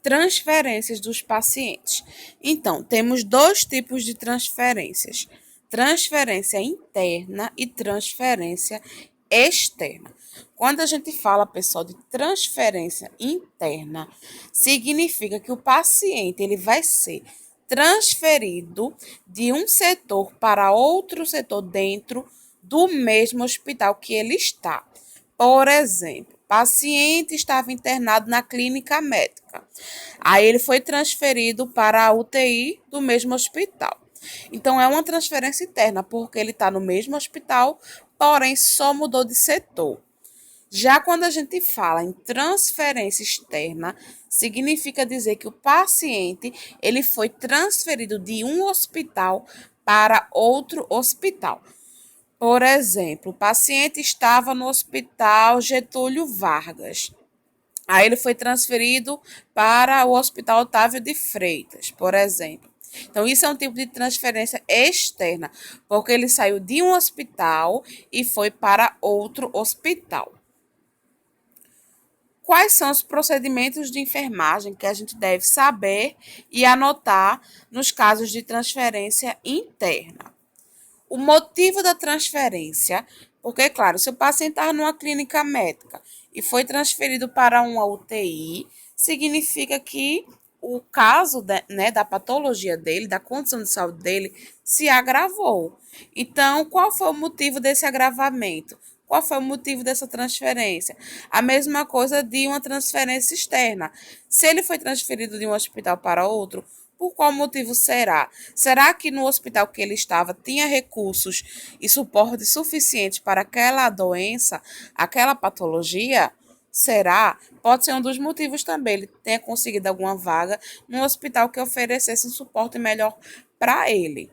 Transferências dos pacientes. Então, temos dois tipos de transferências: transferência interna e transferência externa. Quando a gente fala, pessoal, de transferência interna, significa que o paciente ele vai ser transferido de um setor para outro setor dentro do mesmo hospital que ele está. Por exemplo, o paciente estava internado na clínica médica. Aí ele foi transferido para a UTI do mesmo hospital. Então, é uma transferência interna, porque ele está no mesmo hospital, porém só mudou de setor. Já quando a gente fala em transferência externa, significa dizer que o paciente ele foi transferido de um hospital para outro hospital. Por exemplo, o paciente estava no hospital Getúlio Vargas. Aí ele foi transferido para o Hospital Otávio de Freitas, por exemplo. Então, isso é um tipo de transferência externa, porque ele saiu de um hospital e foi para outro hospital. Quais são os procedimentos de enfermagem que a gente deve saber e anotar nos casos de transferência interna? O motivo da transferência, porque, claro, se o paciente estava numa clínica médica e foi transferido para uma UTI, significa que o caso da patologia dele, da condição de saúde dele, se agravou. Então, qual foi o motivo desse agravamento? Qual foi o motivo dessa transferência? A mesma coisa de uma transferência externa. Se ele foi transferido de um hospital para outro, por qual motivo será? Será que no hospital que ele estava tinha recursos e suporte suficiente para aquela doença, aquela patologia? Será? Pode ser um dos motivos também. Ele tenha conseguido alguma vaga num hospital que oferecesse um suporte melhor para ele.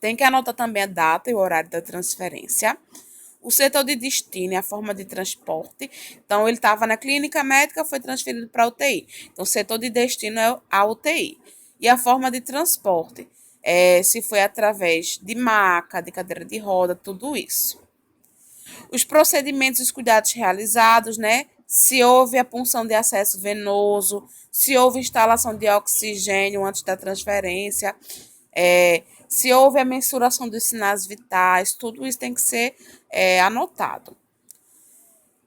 Tem que anotar também a data e o horário da transferência. O setor de destino e a forma de transporte. Então, ele estava na clínica médica, foi transferido para a UTI. Então, o setor de destino é a UTI. E a forma de transporte, se foi através de maca, de cadeira de roda, tudo isso. Os procedimentos e os cuidados realizados, né? Se houve a punção de acesso venoso, se houve instalação de oxigênio antes da transferência, se houve a mensuração dos sinais vitais, tudo isso tem que ser anotado.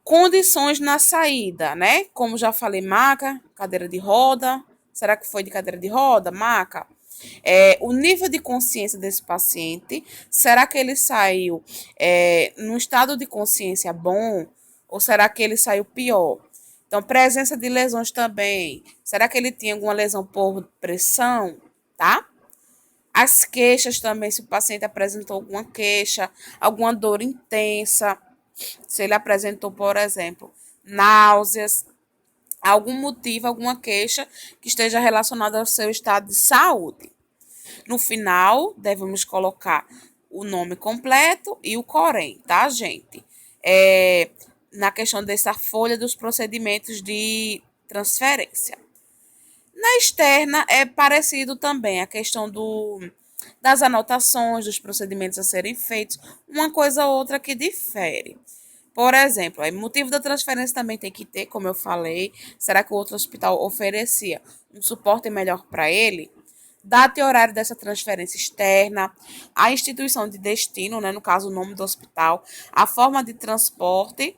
Condições na saída, né? Como já falei, maca, cadeira de roda. Será que foi de cadeira de roda, maca? O nível de consciência desse paciente, será que ele saiu num estado de consciência bom ou será que ele saiu pior? Então, presença de lesões também. Será que ele tinha alguma lesão por pressão, tá? As queixas também, se o paciente apresentou alguma queixa, alguma dor intensa, se ele apresentou, por exemplo, náuseas, algum motivo, alguma queixa que esteja relacionada ao seu estado de saúde. No final, devemos colocar o nome completo e o COREN, tá, gente? Na questão dessa folha dos procedimentos de transferência. Na externa, é parecido também a questão das anotações, dos procedimentos a serem feitos, uma coisa ou outra que difere. Por exemplo, o motivo da transferência também tem que ter, como eu falei, será que o outro hospital oferecia um suporte melhor para ele? Data e horário dessa transferência externa, a instituição de destino, né, no caso o nome do hospital, a forma de transporte,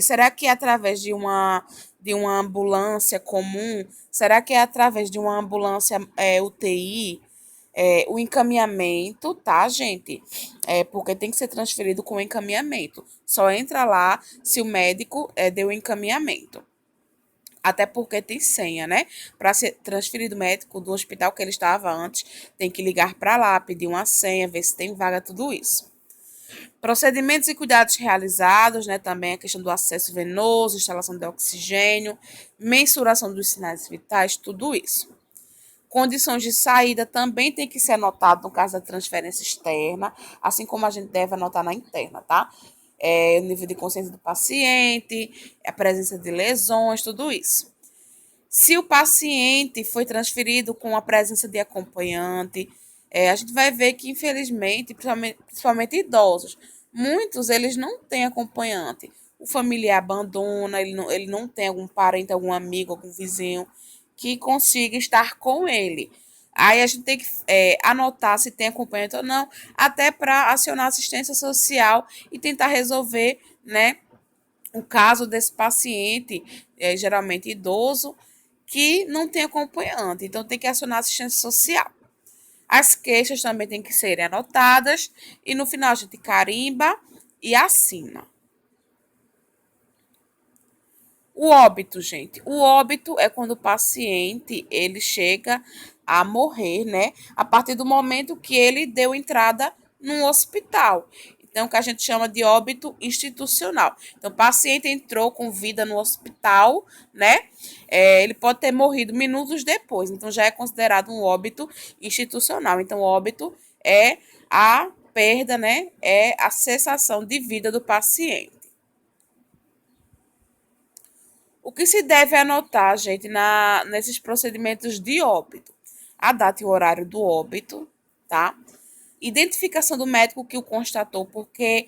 será que é através de uma ambulância comum? Será que é através de uma ambulância UTI? O encaminhamento, tá, gente? Porque tem que ser transferido com encaminhamento. Só entra lá se o médico deu encaminhamento. Até porque tem senha, né? Para ser transferido médico do hospital que ele estava antes, tem que ligar para lá, pedir uma senha, ver se tem vaga, tudo isso. Procedimentos e cuidados realizados, né? Também a questão do acesso venoso, instalação de oxigênio, mensuração dos sinais vitais, tudo isso. Condições de saída também tem que ser anotado no caso da transferência externa, assim como a gente deve anotar na interna, tá? O nível de consciência do paciente, a presença de lesões, tudo isso. Se o paciente foi transferido com a presença de acompanhante, a gente vai ver que, infelizmente, principalmente idosos, muitos eles não têm acompanhante. o familiar abandona, ele não tem algum parente, algum amigo, algum vizinho que consiga estar com ele. Aí a gente tem que anotar se tem acompanhante ou não, até para acionar assistência social e tentar resolver, né, o caso desse paciente, geralmente idoso, que não tem acompanhante. Então tem que acionar assistência social. As queixas também têm que serem anotadas e no final a gente carimba e assina. O óbito, gente. O óbito é quando o paciente ele chega a morrer, né? A partir do momento que ele deu entrada num hospital. Então, que a gente chama de óbito institucional. Então, o paciente entrou com vida no hospital, né? Ele pode ter morrido minutos depois. Então, já é considerado um óbito institucional. Então, o óbito é a perda, né? É a cessação de vida do paciente. O que se deve anotar, gente, nesses procedimentos de óbito? A data e o horário do óbito, tá? Identificação do médico que o constatou, porque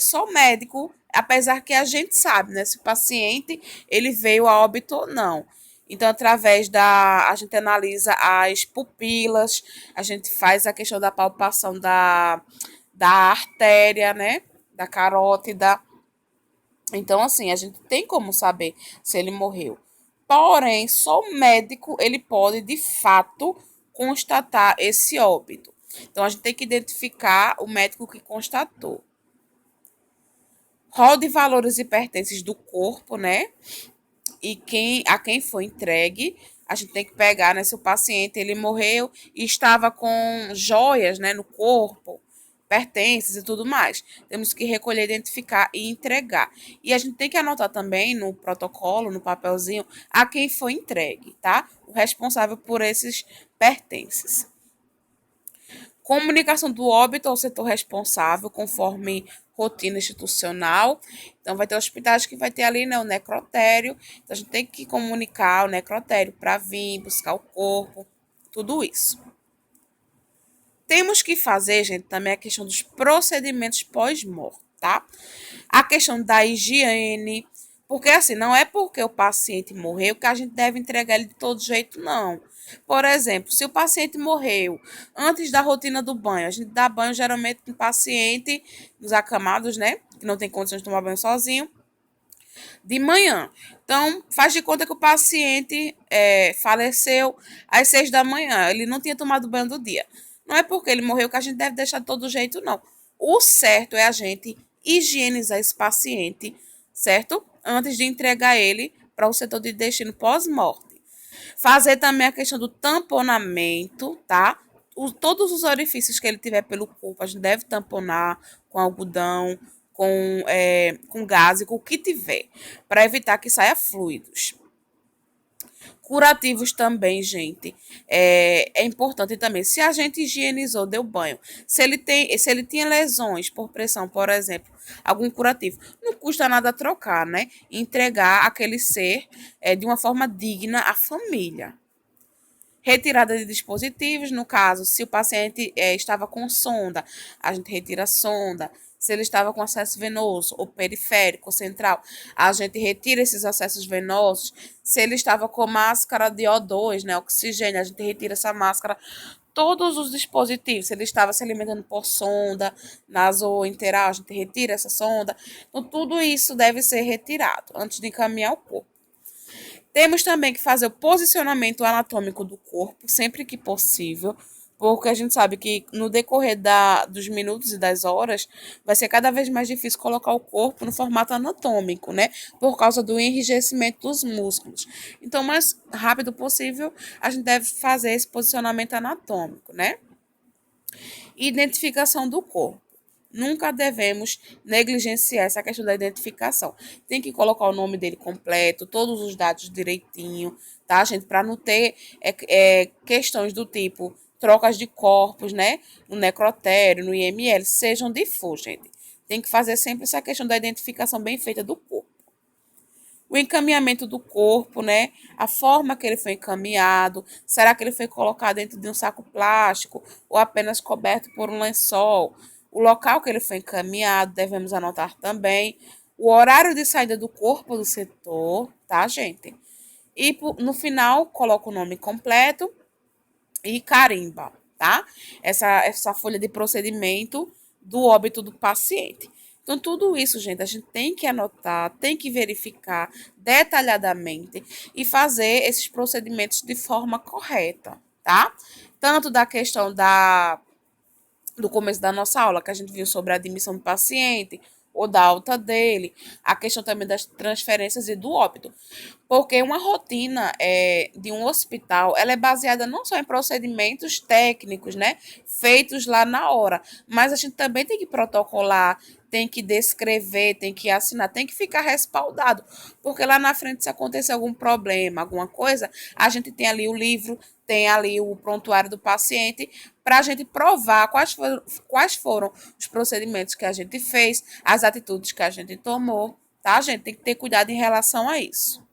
só o médico, apesar que a gente sabe, né, se o paciente ele veio a óbito ou não. Então, a gente analisa as pupilas, a gente faz a questão da palpação da artéria, né, da carótida. Então, assim, a gente tem como saber se ele morreu. Porém, só o médico ele pode, de fato, constatar esse óbito. Então, a gente tem que identificar o médico que constatou. Rol de valores e pertences do corpo, né? E a quem foi entregue, a gente tem que pegar, né? Se o paciente ele morreu e estava com joias, né, no corpo, pertences e tudo mais. Temos que recolher, identificar e entregar. E a gente tem que anotar também no protocolo, no papelzinho, a quem foi entregue, tá? O responsável por esses pertences. Comunicação do óbito ao setor responsável, conforme rotina institucional. Então, vai ter hospitais que vai ter ali, né, o necrotério. Então, a gente tem que comunicar o necrotério para vir buscar o corpo, tudo isso. Temos que fazer, gente, também a questão dos procedimentos pós-morte, tá? A questão da higiene, porque assim, não é porque o paciente morreu que a gente deve entregar ele de todo jeito, não. Por exemplo, se o paciente morreu antes da rotina do banho, a gente dá banho geralmente no paciente, nos acamados, né? Que não tem condições de tomar banho sozinho, de manhã. Então, faz de conta que o paciente faleceu às 6 da manhã. Ele não tinha tomado banho do dia. Não é porque ele morreu que a gente deve deixar de todo jeito, não. O certo é a gente higienizar esse paciente, certo? Antes de entregar ele para o setor de destino pós-morte. Fazer também a questão do tamponamento, tá? Todos os orifícios que ele tiver pelo corpo, a gente deve tamponar com algodão, com gás, com o que tiver, para evitar que saia fluidos. Curativos também, gente. É importante também. Se a gente higienizou, deu banho. Se ele tinha lesões por pressão, por exemplo, algum curativo, não custa nada trocar, né? Entregar aquele ser de uma forma digna à família. Retirada de dispositivos, no caso, se o paciente estava com sonda, a gente retira a sonda. Se ele estava com acesso venoso, ou periférico, ou central, a gente retira esses acessos venosos. Se ele estava com máscara de O2, né, oxigênio, a gente retira essa máscara. Todos os dispositivos, se ele estava se alimentando por sonda nasointeral, a gente retira essa sonda. Então, tudo isso deve ser retirado antes de encaminhar o corpo. Temos também que fazer o posicionamento anatômico do corpo, sempre que possível, porque a gente sabe que no decorrer dos minutos e das horas vai ser cada vez mais difícil colocar o corpo no formato anatômico, né? Por causa do enrijecimento dos músculos. Então, o mais rápido possível, a gente deve fazer esse posicionamento anatômico, né? Identificação do corpo. Nunca devemos negligenciar essa questão da identificação. Tem que colocar o nome dele completo, todos os dados direitinho, tá, gente? Para não ter questões do tipo trocas de corpos, né? No necrotério, no IML, sejam de for, gente. Tem que fazer sempre essa questão da identificação bem feita do corpo. O encaminhamento do corpo, né? A forma que ele foi encaminhado. Será que ele foi colocado dentro de um saco plástico ou apenas coberto por um lençol? O local que ele foi encaminhado, devemos anotar também. o horário de saída do corpo do setor, tá, gente? E no final, coloca o nome completo e carimba, tá? Essa folha de procedimento do óbito do paciente. Então, tudo isso, gente, a gente tem que anotar, tem que verificar detalhadamente e fazer esses procedimentos de forma correta, tá? Tanto da questão do começo da nossa aula, que a gente viu sobre a admissão do paciente ou da alta dele, a questão também das transferências e do óbito. Porque uma rotina de um hospital, ela é baseada não só em procedimentos técnicos, né, feitos lá na hora, mas a gente também tem que protocolar, tem que descrever, tem que assinar, tem que ficar respaldado, porque lá na frente, se acontecer algum problema, alguma coisa, a gente tem ali o livro, tem ali o prontuário do paciente, para a gente provar quais foram os procedimentos que a gente fez, as atitudes que a gente tomou, tá, gente? Tem que ter cuidado em relação a isso.